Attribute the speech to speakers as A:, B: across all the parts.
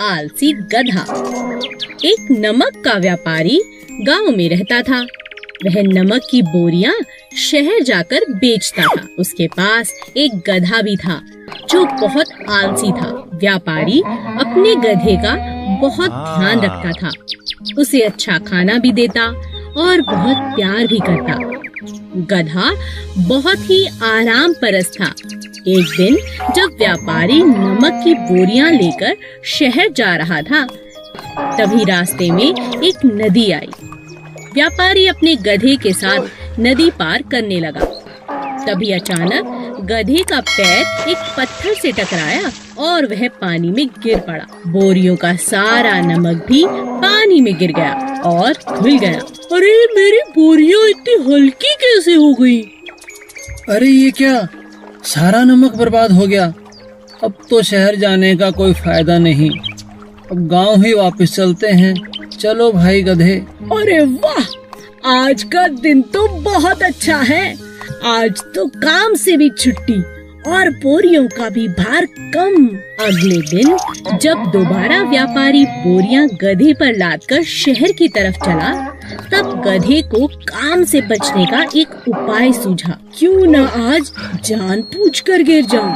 A: आलसी गधा। एक नमक का व्यापारी गांव में रहता था। वह नमक की बोरियां शहर जाकर बेचता था। उसके पास एक गधा भी था जो बहुत आलसी था। व्यापारी अपने गधे का बहुत ध्यान रखता था, उसे अच्छा खाना भी देता और बहुत प्यार भी करता। गधा बहुत ही आराम परस्त था। एक दिन जब व्यापारी नमक की बोरियां लेकर शहर जा रहा था, तभी रास्ते में एक नदी आई। व्यापारी अपने गधे के साथ नदी पार करने लगा। तभी अचानक गधे का पैर एक पत्थर से टकराया और वह पानी में गिर पड़ा। बोरियों का सारा नमक भी पानी में गिर गया और घुल गया।
B: अरे मेरी बोरियां इतनी हल्की कैसे हो गई?
C: अरे ये क्या, सारा नमक बर्बाद हो गया। अब तो शहर जाने का कोई फायदा नहीं। अब गांव ही वापस चलते हैं। चलो भाई गधे।
B: अरे वाह, आज का दिन तो बहुत अच्छा है। आज तो काम से भी छुट्टी और बोरियों का भी भार कम।
A: अगले दिन जब दोबारा व्यापारी बोरियां गधे पर लादकर शहर की तरफ चला, तब गधे को काम से बचने का एक उपाय सूझा।
B: क्यों न आज जान पूछ कर गिर जाऊं,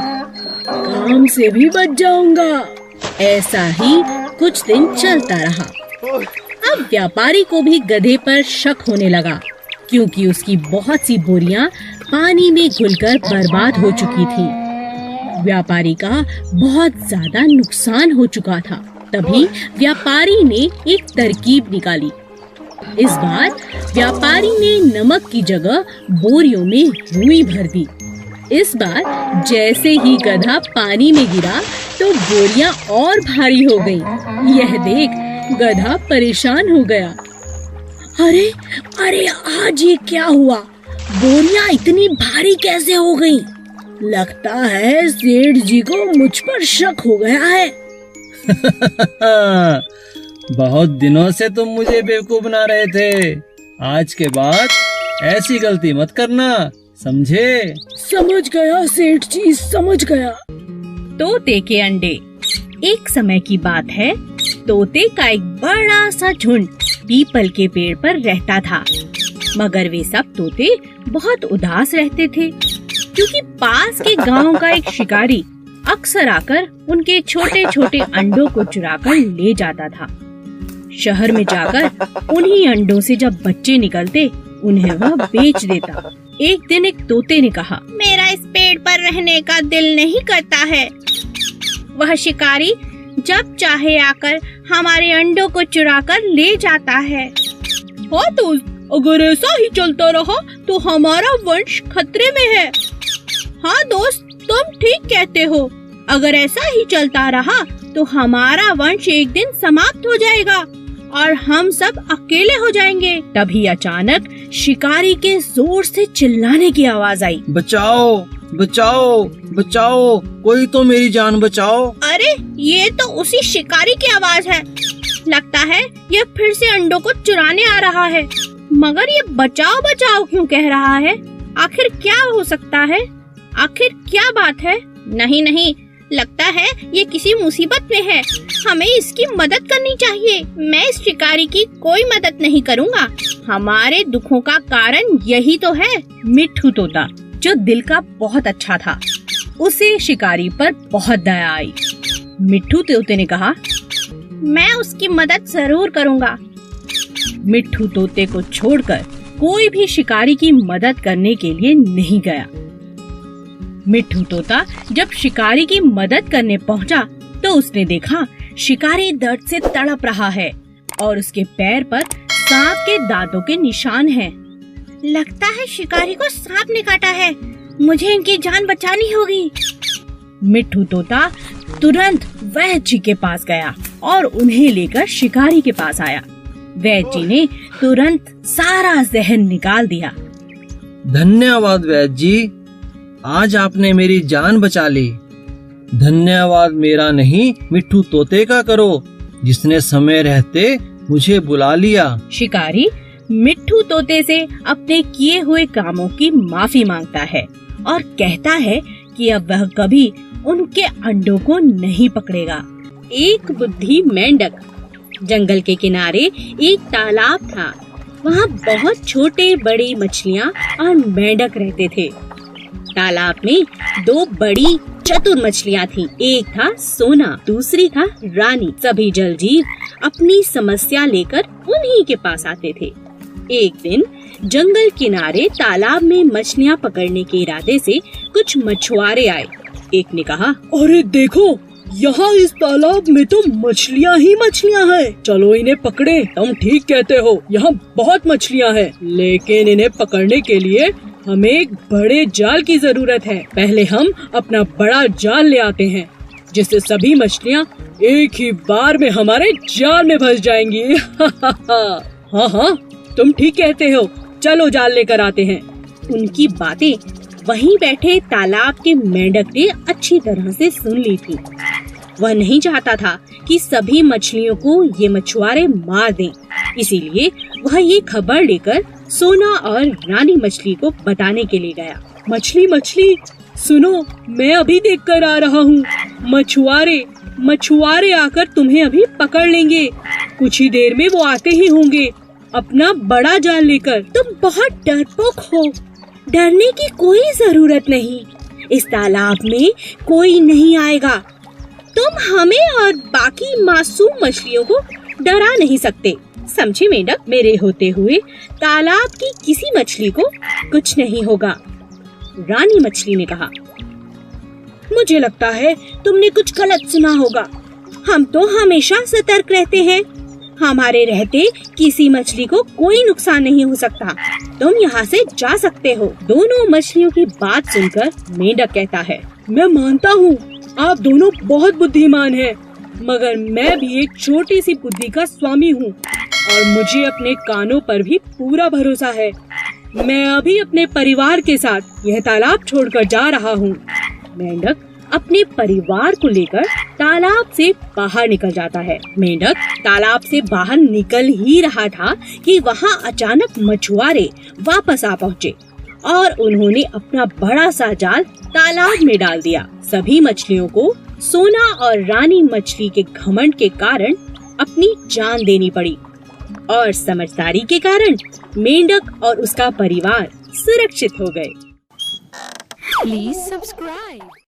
B: काम से भी बच जाऊंगा।
A: ऐसा ही कुछ दिन चलता रहा। अब व्यापारी को भी गधे पर शक होने लगा, क्योंकि उसकी बहुत सी बोरियां पानी में घुलकर बर्बाद हो चुकी थी। व्यापारी का बहुत ज्यादा नुकसान हो चुका था। तभी व्यापारी ने एक तरकीब निकाली। इस बार व्यापारी ने नमक की जगह बोरियों में रुई भर दी। इस बार जैसे ही गधा पानी में गिरा तो बोरियां और भारी हो गईं। यह देख गधा परेशान हो गया।
B: अरे अरे आज ये क्या हुआ? बोरियां इतनी भारी कैसे हो गईं? लगता है सेठ जी को मुझ पर शक हो गया है।
C: बहुत दिनों से तुम मुझे बेवकूफ बना रहे थे। आज के बाद ऐसी गलती मत करना, समझे?
B: समझ गया सेठ जी, समझ गया।
A: तोते के अंडे। एक समय की बात है, तोते का एक बड़ा सा झुंड पीपल के पेड़ पर रहता था। मगर वे सब तोते बहुत उदास रहते थे, क्योंकि पास के गांव का एक शिकारी अक्सर आकर उनके छोटे छोटे अंडों को चुराकर ले जाता था। शहर में जाकर उन्हीं अंडों से जब बच्चे निकलते, उन्हें वह बेच देता। एक दिन एक तोते ने कहा, मेरा इस पेड़ पर रहने का दिल नहीं करता है। वह शिकारी जब चाहे आकर हमारे अंडों को चुराकर ले जाता है।
B: हाँ दोस्त, अगर ऐसा ही चलता रहा तो हमारा वंश खतरे में है।
A: हाँ दोस्त, तुम ठीक कहते हो। अगर ऐसा ही चलता रहा तो हमारा वंश एक दिन समाप्त हो जाएगा और हम सब अकेले हो जाएंगे। तभी अचानक शिकारी के जोर से चिल्लाने की आवाज आई।
C: बचाओ बचाओ बचाओ, कोई तो मेरी जान बचाओ।
A: अरे ये तो उसी शिकारी की आवाज है। लगता है ये फिर से अंडों को चुराने आ रहा है। मगर ये बचाओ बचाओ क्यों कह रहा है? आखिर क्या हो सकता है? आखिर क्या बात है? नहीं नहीं, लगता है ये किसी मुसीबत में है। हमें इसकी मदद करनी चाहिए। मैं इस शिकारी की कोई मदद नहीं करूँगा। हमारे दुखों का कारण यही तो है। मिट्ठू तोता, जो दिल का बहुत अच्छा था, उसे शिकारी पर बहुत दया आई। मिट्ठू तोते ने कहा, मैं उसकी मदद जरूर करूँगा। मिट्ठू तोते को छोड़कर कोई भी शिकारी की मदद करने के लिए नहीं गया। मिट्ठू तोता जब शिकारी की मदद करने पहुंचा, तो उसने देखा शिकारी दर्द से तड़प रहा है और उसके पैर पर सांप के दांतों के निशान हैं। लगता है शिकारी को सांप ने काटा है। मुझे इनकी जान बचानी होगी। मिट्ठू तोता तुरंत वैद्य जी के पास गया और उन्हें लेकर शिकारी के पास आया। वैद्य जी ने तुरंत सारा जहर निकाल दिया।
C: धन्यवाद वैद्य जी, आज आपने मेरी जान बचा ली। धन्यवाद मेरा नहीं, मिट्ठू तोते का करो, जिसने समय रहते मुझे बुला लिया।
A: शिकारी मिट्ठू तोते से अपने किए हुए कामों की माफी मांगता है और कहता है कि अब वह कभी उनके अंडों को नहीं पकड़ेगा। एक बुद्धि मेंढक। जंगल के किनारे एक तालाब था। वहाँ बहुत छोटे बड़ी मछलियाँ और मेंढक रहते थे। तालाब में दो बड़ी चतुर मछलियाँ थीं। एक था सोना, दूसरी था रानी। सभी जल जीव अपनी समस्या लेकर उन्हीं के पास आते थे। एक दिन जंगल किनारे तालाब में मछलियाँ पकड़ने के इरादे से कुछ मछुआरे आए। एक ने कहा,
B: अरे देखो, यहाँ इस तालाब में तो मछलियाँ ही मछलियाँ हैं। चलो इन्हें पकड़े। तुम ठीक कहते हो, यहाँ बहुत मछलियाँ हैं, लेकिन इन्हें पकड़ने के लिए हमें एक बड़े जाल की जरूरत है। पहले हम अपना बड़ा जाल ले आते हैं, जिससे सभी मछलियाँ एक ही बार में हमारे जाल में फंस जाएंगी। हाँ हाँ, तुम ठीक कहते हो, चलो जाल लेकर आते हैं।
A: उनकी बातें वहीं बैठे तालाब के मेंढक ने अच्छी तरह से सुन ली थी। वह नहीं चाहता था कि सभी मछलियों को ये मछुआरे मार दें, इसीलिए वह ये खबर लेकर सोना और रानी मछली को बताने के लिए गया।
B: मछली मछली सुनो, मैं अभी देख कर आ रहा हूँ। मछुआरे आकर तुम्हें अभी पकड़ लेंगे। कुछ ही देर में वो आते ही होंगे अपना बड़ा जाल लेकर।
A: तुम बहुत डरपोक हो। डरने की कोई जरूरत नहीं। इस तालाब में कोई नहीं आएगा। तुम हमें और बाकी मासूम मछलियों को डरा नहीं सकते। समझे मेंढक? मेरे होते हुए तालाब की किसी मछली को कुछ नहीं होगा। रानी मछली ने कहा, मुझे लगता है तुमने कुछ गलत सुना होगा। हम तो हमेशा सतर्क रहते हैं। हमारे रहते किसी मछली को कोई नुकसान नहीं हो सकता। तुम यहाँ से जा सकते हो। दोनों मछलियों की बात सुनकर मेंढक कहता है,
B: मैं मानता हूँ आप दोनों बहुत बुद्धिमान हैं, मगर मैं भी एक छोटी सी बुद्धि का स्वामी हूँ और मुझे अपने कानों पर भी पूरा भरोसा है। मैं अभी अपने परिवार के साथ यह तालाब छोड़कर जा रहा हूँ।
A: मेंढक अपने परिवार को लेकर तालाब से बाहर निकल जाता है। मेंढक तालाब से बाहर निकल ही रहा था कि वहाँ अचानक मछुआरे वापस आ पहुँचे और उन्होंने अपना बड़ा सा जाल तालाब में डाल दिया। सभी मछलियों को सोना और रानी मछली के घमंड के कारण अपनी जान देनी पड़ी और समझदारी के कारण मेंढक और उसका परिवार सुरक्षित हो गए।
D: Please subscribe.